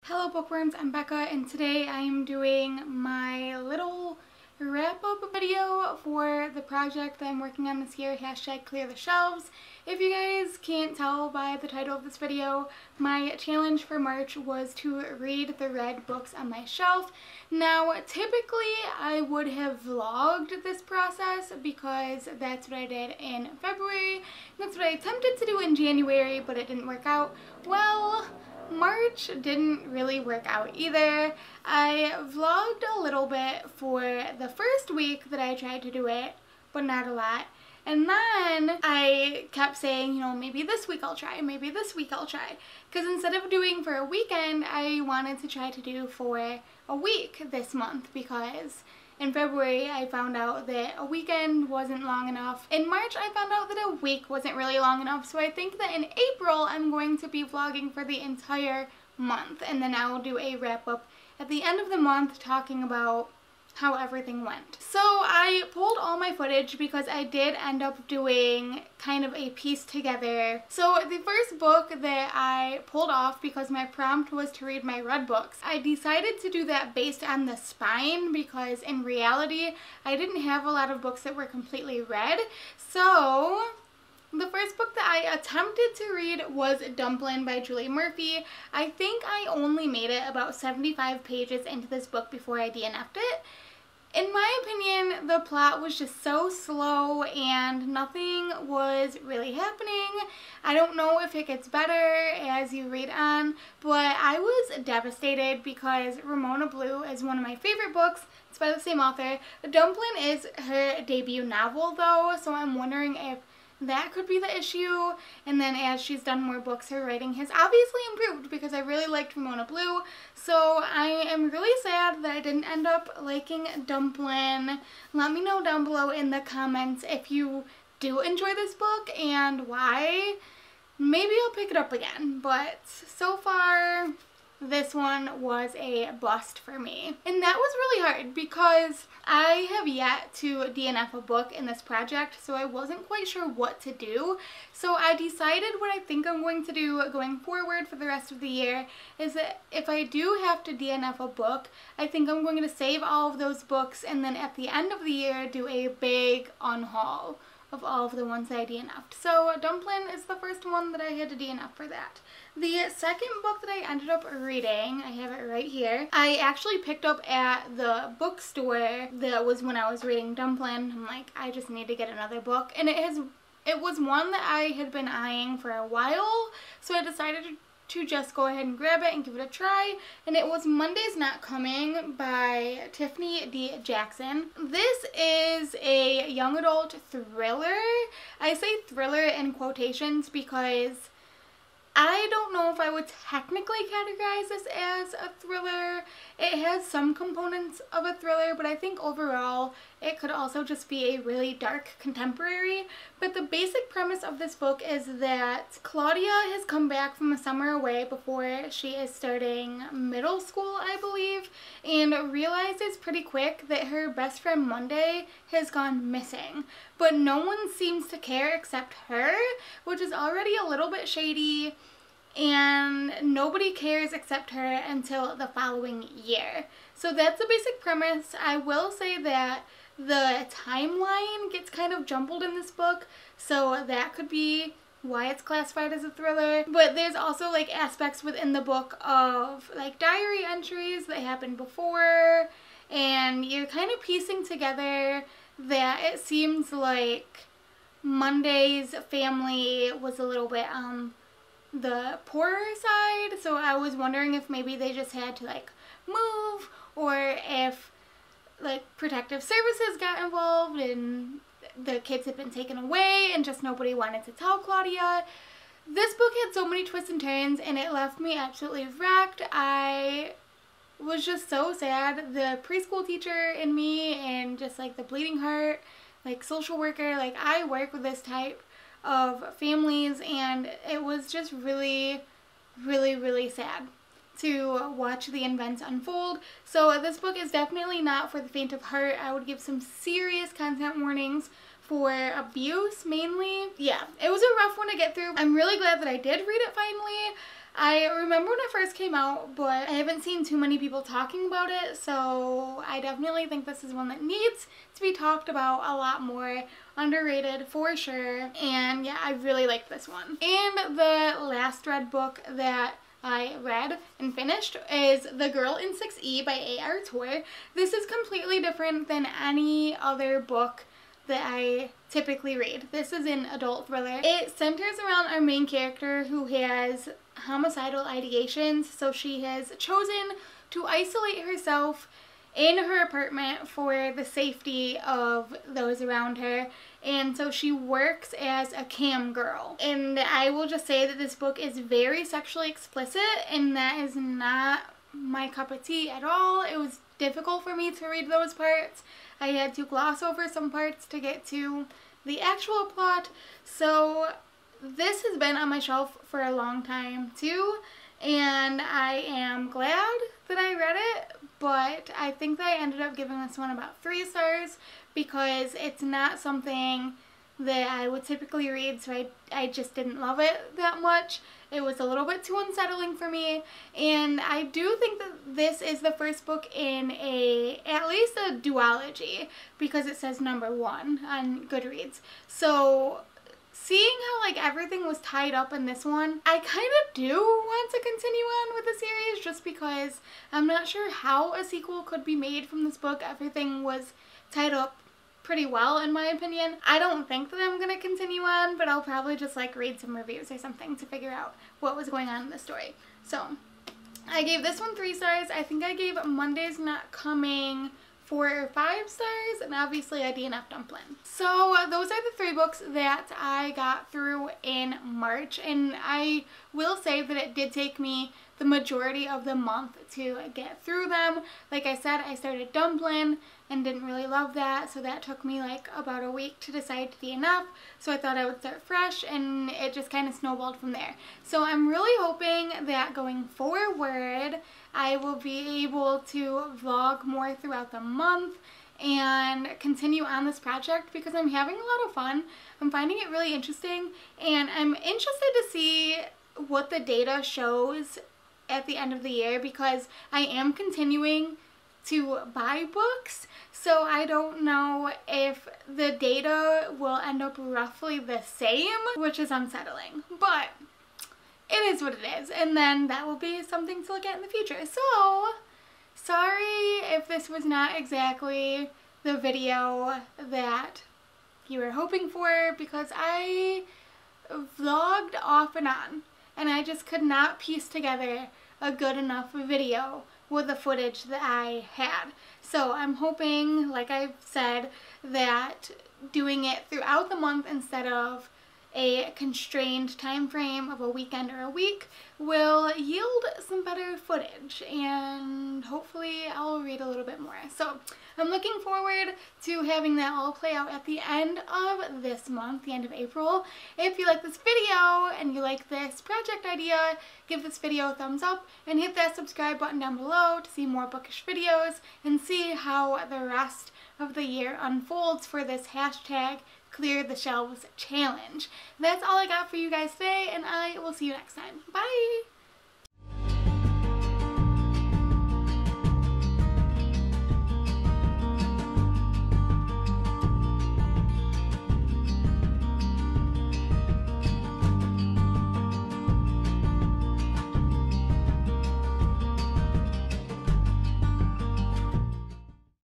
Hello bookworms, I'm Becca and today I am doing my little wrap-up video for the project that I'm working on this year, #clear the shelves. If you guys can't tell by the title of this video, my challenge for March was to read the red books on my shelf. Now typically I would have vlogged this process because that's what I did in February. That's what I attempted to do in January, but it didn't work out. Well, March didn't really work out either. I vlogged a little bit for the first week that I tried to do it, but not a lot. And then I kept saying, maybe this week I'll try, maybe this week I'll try. Because instead of doing for a weekend, I wanted to try to do for a week this month because in February, I found out that a weekend wasn't long enough. In March, I found out that a week wasn't really long enough. So I think that in April, I'm going to be vlogging for the entire month. And then I will do a wrap up at the end of the month talking about how everything went. So I pulled all my footage because I did end up doing kind of a piece together. So the first book that I pulled off because my prompt was to read my red books, I decided to do that based on the spine because in reality I didn't have a lot of books that were completely red. So the first book that I attempted to read was Dumplin by Julie Murphy. I think I only made it about 75 pages into this book before I DNF'd it. In my opinion, the plot was just so slow and nothing was really happening. I don't know if it gets better as you read on, but I was devastated because Ramona Blue is one of my favorite books. It's by the same author. Dumplin is her debut novel though, so I'm wondering if that could be the issue. And then as she's done more books, her writing has obviously improved because I really liked Ramona Blue. So I am really sad that I didn't end up liking Dumplin. Let me know down below in the comments if you do enjoy this book and why. Maybe I'll pick it up again, but so far this one was a bust for me. And that was really hard because I have yet to DNF a book in this project, so I wasn't quite sure what to do. So I decided what I think I'm going to do going forward for the rest of the year is that if I do have to DNF a book, I think I'm going to save all of those books and then at the end of the year do a big unhaul of all of the ones that I DNF'd. So Dumplin is the first one that I had to DNF for that. The second book that I ended up reading, I have it right here, I actually picked up at the bookstore. That was when I was reading Dumplin. I'm like, I just need to get another book. And it was one that I had been eyeing for a while, so I decided to just go ahead and grab it and give it a try, and it was Monday's Not Coming by Tiffany D. Jackson. This is a young adult thriller. I say thriller in quotations because I don't know if I would technically categorize this as a thriller. It has some components of a thriller, but I think overall it could also just be a really dark contemporary. But the basic premise of this book is that Claudia has come back from a summer away before she is starting middle school, I believe, and realizes pretty quick that her best friend Monday has gone missing. But no one seems to care except her, which is already a little bit shady. And nobody cares except her until the following year. So that's the basic premise. I will say that the timeline gets kind of jumbled in this book, so that could be why it's classified as a thriller. But there's also like aspects within the book of like diary entries that happened before, and you're kind of piecing together that it seems like Monday's family was a little bit the poorer side, so I was wondering if maybe they just had to like move, or if like protective services got involved and the kids had been taken away and just nobody wanted to tell Claudia. This book had so many twists and turns and it left me absolutely wrecked. I was just so sad. The preschool teacher in me and just like the bleeding heart, like social worker, like I work with this type of families, and it was just really, really, really sad to watch the events unfold. So this book is definitely not for the faint of heart. I would give some serious content warnings for abuse mainly. Yeah, it was a rough one to get through. I'm really glad that I did read it finally. I remember when it first came out, but I haven't seen too many people talking about it, so I definitely think this is one that needs to be talked about a lot more. Underrated for sure, and yeah, I really like this one. And the last read book that I read and finished is The Girl in 6E by A.R. Tour. This is completely different than any other book that I typically read. This is an adult thriller. It centers around our main character who has homicidal ideations, so she has chosen to isolate herself in her apartment for the safety of those around her, and so she works as a cam girl. And I will just say that this book is very sexually explicit, and that is not my cup of tea at all. It was difficult for me to read those parts. I had to gloss over some parts to get to the actual plot, so this has been on my shelf for a long time too, and I am glad that I read it, but I think that I ended up giving this one about 3 stars because it's not something that I would typically read, so I just didn't love it that much. It was a little bit too unsettling for me, and I do think that this is the first book in at least a duology, because it says #1 on Goodreads. So seeing how like everything was tied up in this one, I kind of do want to continue on with the series just because I'm not sure how a sequel could be made from this book. Everything was tied up pretty well in my opinion. I don't think that I'm gonna continue on, but I'll probably just like read some reviews or something to figure out what was going on in the story. So I gave this one 3 stars. I think I gave Monday's Not Coming 4 or 5 stars, and obviously I DNF Dumplin. So those are the 3 books that I got through in March, and I will say that it did take me the majority of the month to get through them. Like I said, I started Dumplin and didn't really love that, so that took me like about a week to decide to DNF, so I thought I would start fresh, and it just kind of snowballed from there. So I'm really hoping that going forward I will be able to vlog more throughout the month and continue on this project because I'm having a lot of fun. I'm finding it really interesting, and I'm interested to see what the data shows at the end of the year because I am continuing to buy books, so I don't know if the data will end up roughly the same, which is unsettling, but it is what it is, and then that will be something to look at in the future. So sorry if this was not exactly the video that you were hoping for, because I vlogged off and on and I just could not piece together a good enough video with the footage that I had. So I'm hoping, like I've said, that doing it throughout the month instead of a constrained time frame of a weekend or a week will yield some better footage, and hopefully I'll read a little bit more. So I'm looking forward to having that all play out at the end of this month, the end of April. If you like this video and you like this project idea, give this video a thumbs up and hit that subscribe button down below to see more bookish videos and see how the rest of the year unfolds for this hashtag Clear the Shelves challenge. That's all I got for you guys today, and I will see you next time. Bye!